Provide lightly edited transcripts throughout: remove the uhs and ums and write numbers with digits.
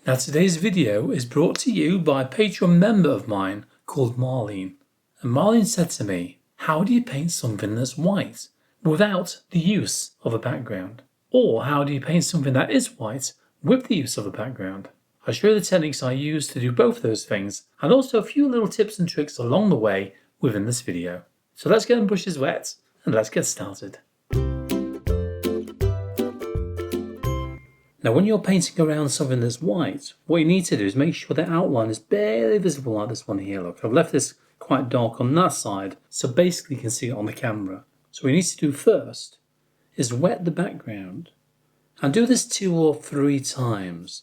Now today's video is brought to you by a Patreon member of mine called Marlene. And Marlene said to me, how do you paint something that's white without the use of a background? Or how do you paint something that is white with the use of a background? I'll show you the techniques I use to do both those things and also a few little tips and tricks along the way within this video. So let's get them brushes wet and let's get started. Now when you're painting around something that's white, what you need to do is make sure the outline is barely visible like this one here. Look, I've left this quite dark on that side, so basically you can see it on the camera. So what you need to do first is wet the background and do this 2 or 3 times,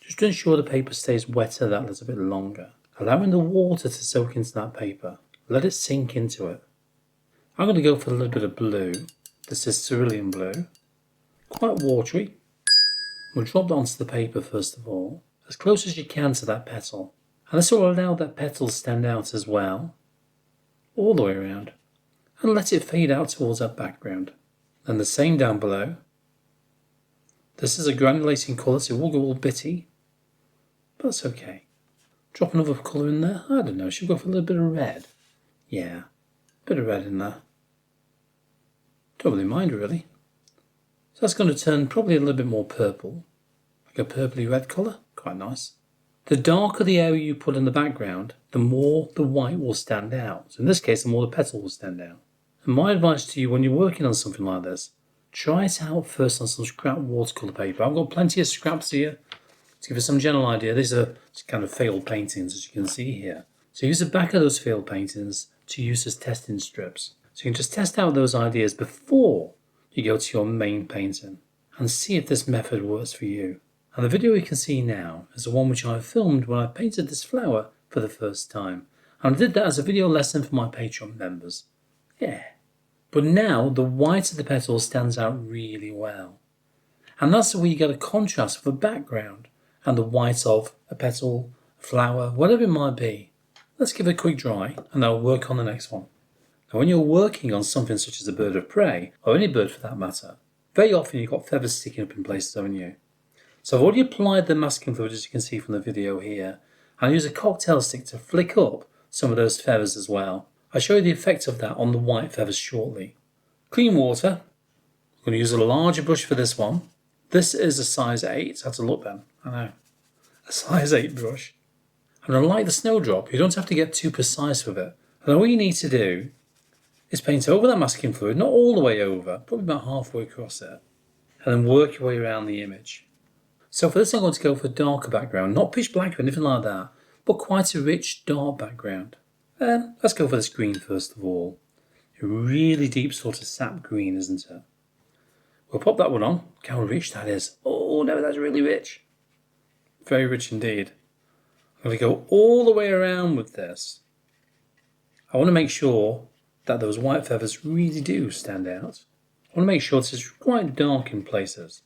just to ensure the paper stays wetter that little bit longer, allowing the water to soak into that paper. Let it sink into it. I'm going to go for a little bit of blue. This is cerulean blue, quite watery. We'll drop that onto the paper first of all, as close as you can to that petal. And this will allow that petal to stand out as well, all the way around, and let it fade out towards that background. And the same down below. This is a granulating colour, so it will go all bitty, but that's okay. Drop another colour in there. I don't know, should we go for a little bit of red? Yeah, a bit of red in there. Don't really mind really. So that's going to turn probably a little bit more purple, like a purpley red colour, quite nice. The darker the area you put in the background, the more the white will stand out. In this case, the more the petal will stand out. And my advice to you when you're working on something like this, try it out first on some scrap watercolour paper. I've got plenty of scraps here to give you some general idea. These are kind of failed paintings, as you can see here. So use the back of those failed paintings to use as testing strips. So you can just test out those ideas before you go to your main painting and see if this method works for you. And the video you can see now is the one which I filmed when I painted this flower for the first time. And I did that as a video lesson for my Patreon members. Yeah. But now the white of the petal stands out really well. And that's the way you get a contrast of a background and the white of a petal, a flower, whatever it might be. Let's give it a quick dry and I'll work on the next one. Now when you're working on something such as a bird of prey, or any bird for that matter, very often you've got feathers sticking up in places, haven't you? So I've already applied the masking fluid, as you can see from the video here, and I use a cocktail stick to flick up some of those feathers as well. I'll show you the effect of that on the white feathers shortly. Clean water. I'm going to use a larger brush for this one. This is a size 8. I have to look then. I know. A size 8 brush. And unlike the Snowdrop, you don't have to get too precise with it. And all you need to do is paint over that masking fluid, not all the way over, probably about halfway across it, and then work your way around the image. So for this I'm going to go for a darker background, not pitch black or anything like that, but quite a rich dark background. Let's go for this green first of all. A really deep sort of sap green, isn't it? We'll pop that one on. Look how rich that is. Oh no, that's really rich. Very rich indeed. I'm going to go all the way around with this. I want to make sure that those white feathers really do stand out. I want to make sure this is quite dark in places.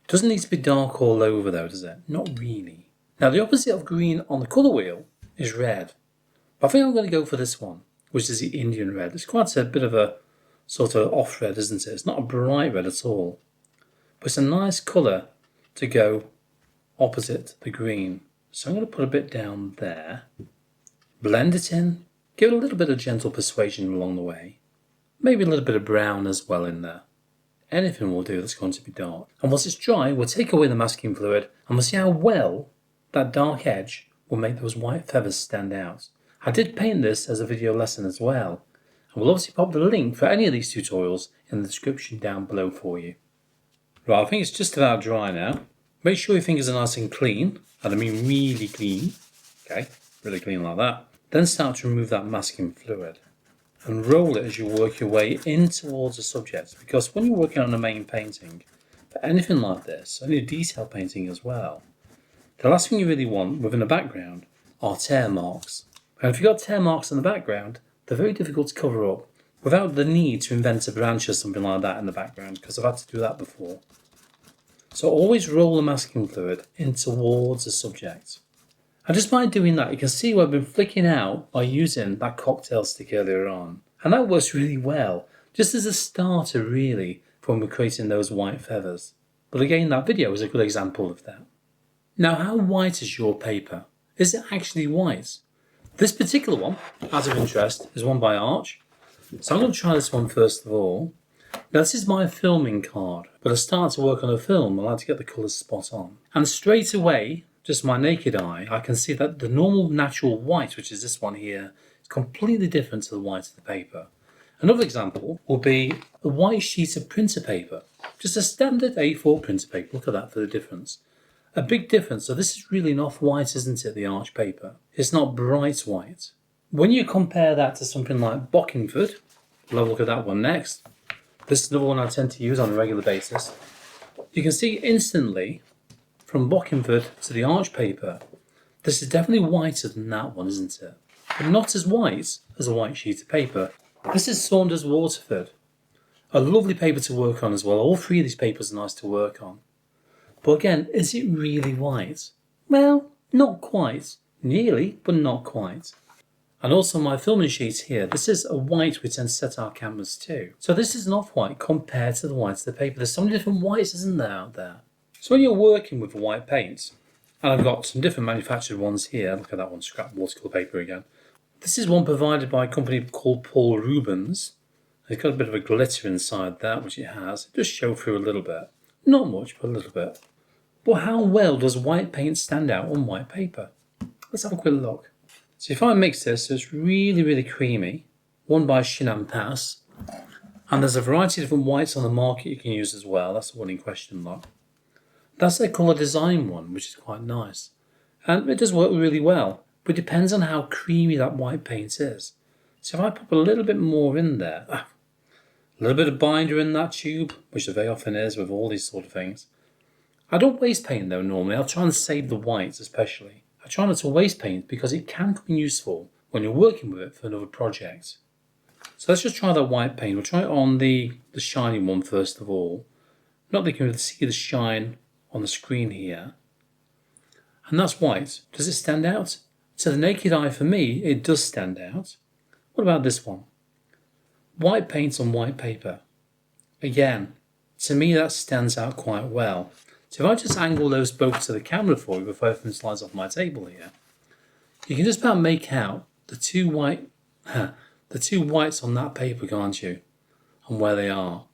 It doesn't need to be dark all over though, does it? Not really. Now the opposite of green on the colour wheel is red. But I think I'm going to go for this one, which is the Indian red. It's quite a bit of a sort of off red, isn't it? It's not a bright red at all. But it's a nice colour to go opposite the green. So I'm going to put a bit down there. Blend it in. Give it a little bit of gentle persuasion along the way. Maybe a little bit of brown as well in there. Anything will do that's going to be dark. And once it's dry, we'll take away the masking fluid and we'll see how well that dark edge will make those white feathers stand out. I did paint this as a video lesson as well. And we'll obviously pop the link for any of these tutorials in the description down below for you. Right, I think it's just about dry now. Make sure your fingers are nice and clean. And I mean really clean. Okay, really clean like that. Then start to remove that masking fluid and roll it as you work your way in towards the subject. Because when you're working on a main painting, for anything like this, any detail painting as well, the last thing you really want within a background are tear marks. And if you've got tear marks in the background, they're very difficult to cover up without the need to invent a branch or something like that in the background, because I've had to do that before. So always roll the masking fluid in towards the subject. And just by doing that, you can see where I've been flicking out by using that cocktail stick earlier on. And that works really well, just as a starter really, for when we're creating those white feathers. But again, that video is a good example of that. Now, how white is your paper? Is it actually white? This particular one, out of interest, is one by Arch. So I'm going to try this one first of all. Now, this is my filming card, but I start to work on a film, I like to get the colours spot on. And straight away, just my naked eye, I can see that the normal natural white, which is this one here, is completely different to the white of the paper. Another example will be a white sheet of printer paper. Just a standard A4 printer paper. Look at that for the difference. A big difference. So this is really an off-white, isn't it, the Arch paper? It's not bright white. When you compare that to something like Bockingford, we'll have a look at that one next. This is another one I tend to use on a regular basis. You can see instantly from Bockingford to the Arch paper, this is definitely whiter than that one, isn't it? But not as white as a white sheet of paper. This is Saunders Waterford. A lovely paper to work on as well. All three of these papers are nice to work on. But again, is it really white? Well, not quite. Nearly, but not quite. And also my filming sheet here, this is a white we tend to set our cameras to. So this is an off-white compared to the whites of the paper. There's so many different whites, isn't there, out there? So when you're working with white paint, and I've got some different manufactured ones here. Look at that one, scrap watercolour paper again. This is one provided by a company called Paul Rubens. It's got a bit of a glitter inside that, which it has. It does show through a little bit. Not much, but a little bit. But how well does white paint stand out on white paper? Let's have a quick look. So if I mix this, so it's really, really creamy. One by Shin Pass. And there's a variety of different whites on the market you can use as well. That's the one in question, look. That's their colour design one, which is quite nice. And it does work really well. But it depends on how creamy that white paint is. So if I pop a little bit more in there, a little bit of binder in that tube, which there very often is with all these sort of things. I don't waste paint though normally. I'll try and save the whites especially. I try not to waste paint because it can come useful when you're working with it for another project. So let's just try that white paint. We'll try it on the shiny one first of all. Not that you can see the shine on the screen here. And that's white. Does it stand out? To the naked eye, for me, it does stand out. What about this one? White paint on white paper. Again, to me that stands out quite well. So if I just angle those both to the camera for you before everything slides off my table here, you can just about make out the two whites on that paper, can't you? And where they are.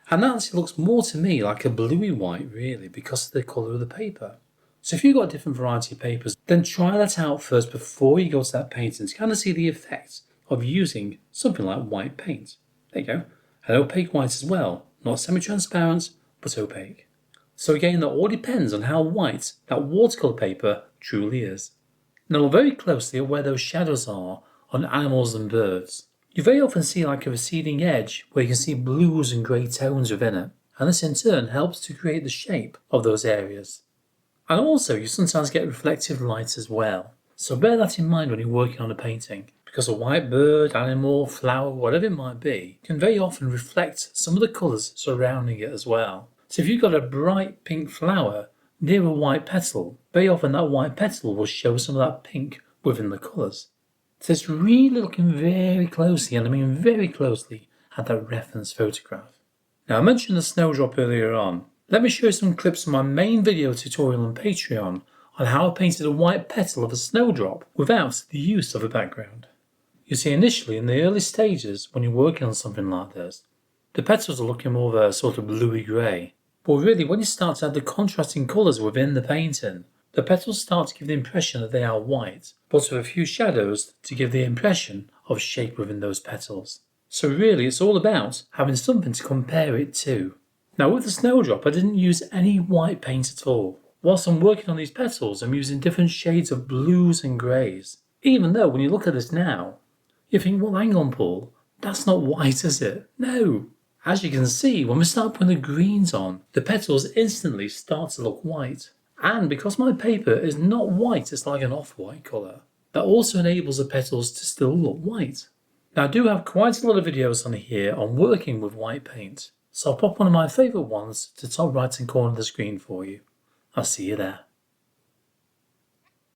And that actually looks more to me like a bluey white, really, because of the colour of the paper. So if you've got a different variety of papers, then try that out first before you go to that painting to kind of see the effect of using something like white paint. There you go. And opaque white as well. Not semi-transparent, but opaque. So again, that all depends on how white that watercolour paper truly is. Now look very closely at where those shadows are on animals and birds. You very often see like a receding edge where you can see blues and grey tones within it. And this in turn helps to create the shape of those areas. And also, you sometimes get reflective light as well. So bear that in mind when you're working on a painting. Because a white bird, animal, flower, whatever it might be, can very often reflect some of the colours surrounding it as well. So if you've got a bright pink flower near a white petal, very often that white petal will show some of that pink within the colours. So it's really looking very closely, and I mean very closely, at that reference photograph. Now I mentioned the Snowdrop earlier on. Let me show you some clips from my main video tutorial on Patreon on how I painted a white petal of a snowdrop without the use of a background. You see, initially in the early stages when you're working on something like this, the petals are looking more of a sort of bluey grey. But really when you start to add the contrasting colours within the painting, the petals start to give the impression that they are white, but with a few shadows to give the impression of shape within those petals. So really it's all about having something to compare it to. Now with the snowdrop I didn't use any white paint at all. Whilst I'm working on these petals I'm using different shades of blues and greys. Even though when you look at this now, you think, well hang on Paul, that's not white is it? No. As you can see, when we start putting the greens on, the petals instantly start to look white. And because my paper is not white, it's like an off-white colour, that also enables the petals to still look white. Now I do have quite a lot of videos on here on working with white paint. So I'll pop one of my favourite ones to the top right hand corner of the screen for you. I'll see you there.